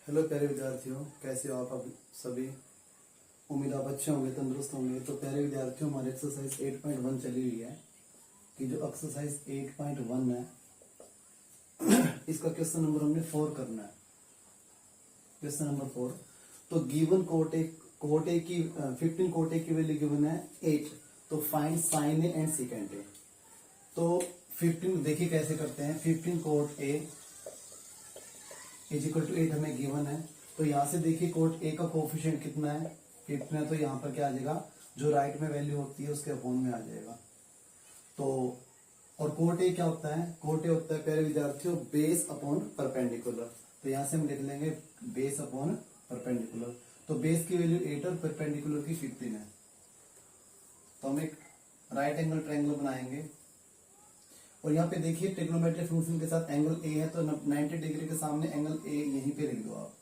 Hello प्यारे विद्यार्थियों, कैसे हो आप अब सभी। उम्मीद आप अच्छे होंगे, तंदुरुस्त होंगे। तो प्यारे विद्यार्थियों, हमारी एक्सरसाइज 8.1 चली हुई है कि जो एक्सरसाइज 8.1 है इसका क्वेश्चन नंबर हमने 4 करना है। Question number 4। तो गिवन कोट ए की 15 कोट ए की वैल्यू गिवन है 8। तो find sine A and secant A. तो 15 देखिए कैसे करते हैं। 15 cot A is equal to 8 हमें गिवन है। तो यहां से देखिए कोट ए का कोफिशिएंट कितना है, 15 है। तो यहाँ पर क्या आ जाएगा, जो राइट में वैल्यू होती है उसके अपोन में आ जाएगा। तो और कोट ए क्या होता है, कोट ए होता है प्यारे विद्यार्थियों बेस अपॉन परपेंडिकुलर। तो यहां से हम लिख लेंगे बेस अपॉन परपेंडिकुलर। तो बेस की वैल्यू 8 और परपेंडिकुलर की 15 है। तो हम एक राइट एंगल ट्रायंगल बनाएंगे और यहाँ पे देखिए ट्रिग्नोमेट्रिक फंक्शन के साथ एंगल ए है, तो 90 डिग्री के सामने एंगल ए यहीं पे लिख दो आप।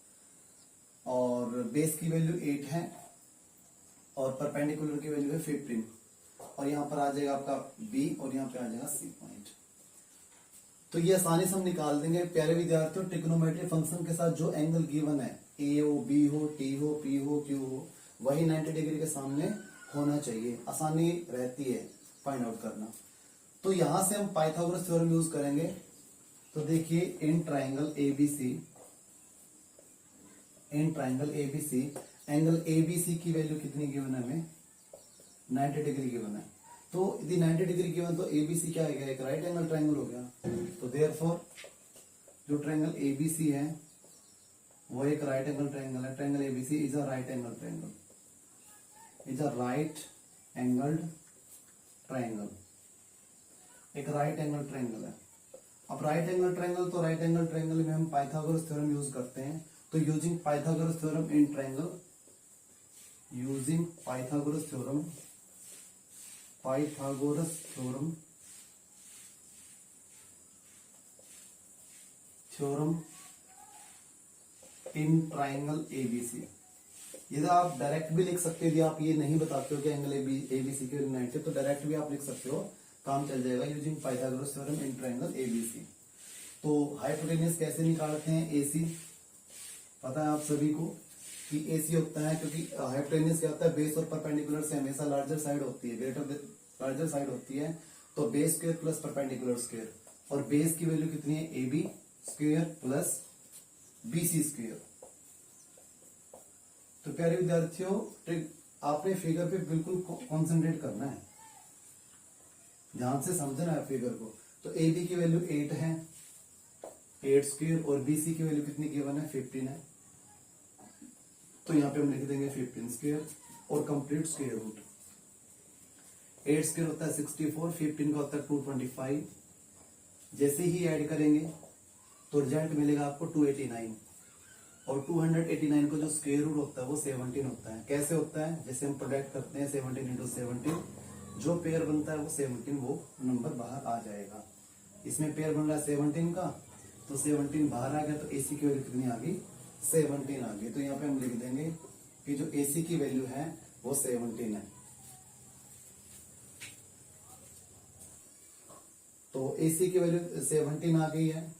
और बेस की वैल्यू 8 है और परपेंडिकुलर की वैल्यू है 15। और यहाँ पर आ जाएगा आपका बी और यहाँ पे आ जाएगा सी पॉइंट। तो ये आसानी से हम निकाल देंगे प्यारे विद्यार्थियों। ट्रिग्नोमेट्रिक फंक्शन के साथ जो एंगल गिवन है, ए हो, बी हो, टी हो, पी हो, क्यू हो, वही 90 डिग्री के सामने होना चाहिए। आसानी रहती है फाइंड आउट करना। तो यहां से हम पाइथागोरस थ्योरम यूज करेंगे। तो देखिए in triangle ABC, in triangle ABC angle ABC की वैल्यू कितनी गिवन है हमें, 90 डिग्री गिवन है। तो यदि 90 डिग्री गिवन तो एबीसी क्या है, एक राइट एंगल ट्राइंगल हो गया। तो देयरफॉर जो ट्राइंगल एबीसी है वो एक राइट एंगल ट्राइंगल है। Triangle ABC is a right angle triangle, is a right angled triangle, एक राइट एंगल ट्रायंगल है। अब राइट एंगल ट्रायंगल, तो राइट एंगल ट्रायंगल में हम पाइथागोरस थ्योरम यूज करते हैं। तो using Pythagoras theorem in triangle, using Pythagoras theorem, Pythagoras theorem, theorem in triangle ABC. यदि आप डायरेक्ट भी लिख सकते हो, यदि आप ये नहीं बताते हो कि एंगल एबीसी की 90, तो डायरेक्ट भी आप लिख सकते हो, काम चल जाएगा। Using Pythagoras theorem in triangle ABC. तो हाइपोटेन्यूज कैसे निकालते हैं, एसी पता है आप सभी को कि एसी होता है, क्योंकि हाइपोटेन्यूज क्या होता है, बेस और परपेंडिकुलर से हमेशा लार्जर साइड होती है, ग्रेटर लार्जर साइड होती है। तो base square plus perpendicular square, और बेस की वैल्यू कितनी है, A B square plus BC square. तो प्यारे विद्यार्थियों, आपने फिगर पे बिल्कुल कॉन्सेंट्रेट करना है, ध्यान से समझना है फिगर को। तो ए बी की वैल्यू 8 है, 8 स्क्वायर, और बीसी की वैल्यू कितनी गिवन है, 15 है। तो यहाँ पे हम लिख देंगे 15 स्क्वायर और कंप्लीट स्क्वायर रूट। 8 स्क्वायर होता है 64, 15 का होता है 225। जैसे ही ऐड करेंगे तो रिजल्ट मिलेगा आपको 289, और 289 को जो स्क्वायर रूट होता है वो 17 होता है। कैसे होता है, जैसे हम प्रोडक्ट करते हैं 17 इंटू 17, जो पेयर बनता है वो 17, वो नंबर बाहर आ जाएगा। इसमें पेयर बन रहा है 17 का, तो 17 बाहर आ गया, तो एसी की वैल्यू कितनी आ गई, 17 आ गई। तो यहाँ पे हम लिख देंगे कि जो एसी की वैल्यू है वो 17 है। तो एसी की वैल्यू 17 आ गई है।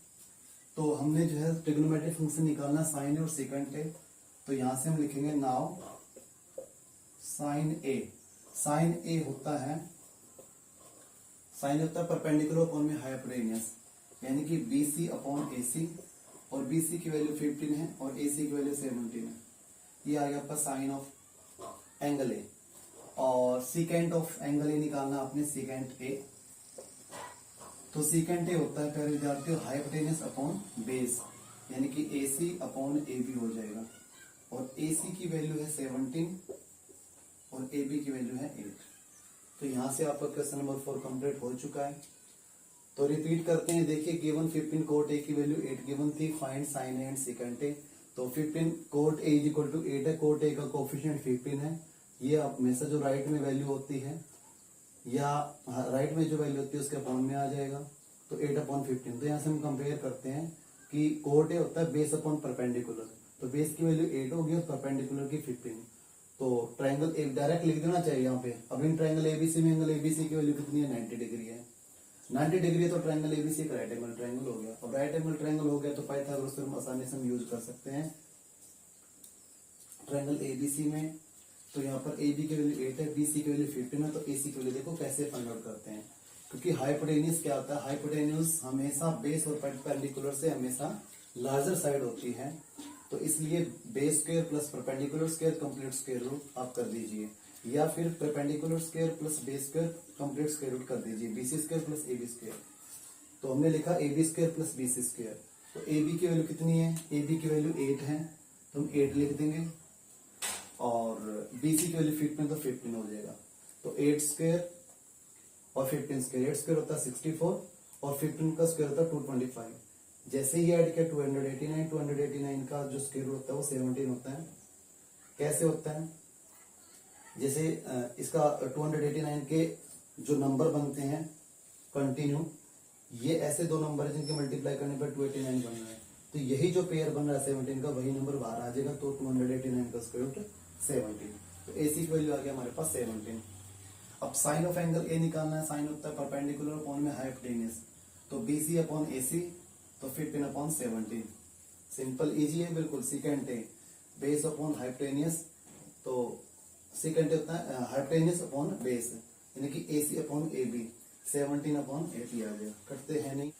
तो हमने जो है ट्रिग्नोमेट्रिक फंक्शन निकालना साइन ए और सेकंड ए। तो यहां से हम लिखेंगे नाउ साइन ए। साइन ए होता है, साइन होता है परपेंडिकुलर अपॉन में हाइपोटेन्यूज, यानी कि बीसी अपॉन एसी, और बीसी की वैल्यू 15 है और एसी की वैल्यू 17 है। ये आ गया आपका साइन ऑफ एंगल ए। और सीकेंट ऑफ एंगल ए निकालना आपने, सीकेंट ए। तो सीकेंट ए होता है प्यारे विद्यार्थियों हाइपोटेन्यूज अपॉन बेस, यानी कि एसी अपॉन ए बी हो जाएगा। और एसी की वैल्यू है 17 और ए बी की वैल्यू है 8। तो यहां से आपका क्वेश्चन नंबर 4 कंप्लीट हो चुका है। तो रिपीट करते हैं, देखिए गिवन 15 कोट ए की वैल्यू 8 गिवन थी, find sine A and secant A. तो 15 cot A is equal to 8 है, कोट ए का कोफिशिएंट 15 है। ये हमेशा जो राइट में वैल्यू होती है या राइट में जो वैल्यू होती है उसके अपॉन में आ जाएगा। तो 8 अपॉन 15। तो यहाँ से हम कंपेयर करते हैं कि कोट ए होता है बेस अपॉन परपेंडिकुलर, तो बेस की वैल्यू 8 होगी और परपेंडिकुलर की 15। तो ट्रायंगल एक डायरेक्ट लिख देना चाहिए यहाँ पे। अब इन ट्रायंगल एबीसी में एंगल एबीसी की वैल्यू कितनी है, 90 डिग्री है। 90 डिग्री तो ट्रायंगल एबीसी एक राइट एंगल ट्रायंगल हो गया। और राइट एंगल ट्रायंगल हो गया तो पाइथागोरस थ्योरम आसानी से हम यूज कर सकते हैं ट्रायंगल एबीसी में, तो यहाँ पर ए बी की वैल्यू 8 है, बी सी की वैल्यू 15 है, तो ए सी की वैल्यू देखो कैसे फाइंड आउट करते हैं। क्योंकि हाइपोटेन्यूज क्या होता है, हाइपोटेन्यूज हमेशा बेस और परपेंडिकुलर से हमेशा लार्जर साइड होती है, तो इसलिए base square plus perpendicular square complete square root आप कर दीजिए, या फिर perpendicular square plus base square complete square root कर दीजिए, BC square plus A B square. तो हमने लिखा A B square plus B C square. तो ए बी की वैल्यू कितनी है, ए बी की वैल्यू 8 है, तो हम 8 लिख देंगे, और बी सी की वैल्यू 15 तो 15 हो जाएगा। तो 8 स्क्वायर और 15 स्क्वायर, 8 स्क्वायर होता है 64 और 15 का स्क्वायर होता है 225। जैसे ही ऐड किया 289, 289 का जो स्क्वायर होता है वो 17 होता है। कैसे होता है, जैसे इसका 289 के जो नंबर बनते हैं कंटिन्यू, ये ऐसे दो नंबर है जिनके मल्टीप्लाई करने पर 289 बन रहा है, तो यही जो पेयर बन रहा है 17 का, वही नंबर बाहर आ जाएगा, तो 289 का स्क्वायर रूट 17। तो एसी की वैल्यू आ गया हमारे पास 17। अब साइन ऑफ एंगल ए निकालना है, साइन होता है परपेंडिकुलर अपॉन में हाइपोटेन्यूज, तो बीसी अपॉन एसी, तो 15 अपॉन 17। सिंपल इजी है बिल्कुल। सेकेंड है बेस अपॉन हाइपोटेन्यूज, तो सेकेंड होता है हाइपोटेन्यूज अपॉन बेस, यानी कि AC upon A B, 17 upon 80 आ गया। कटते हैं नहीं।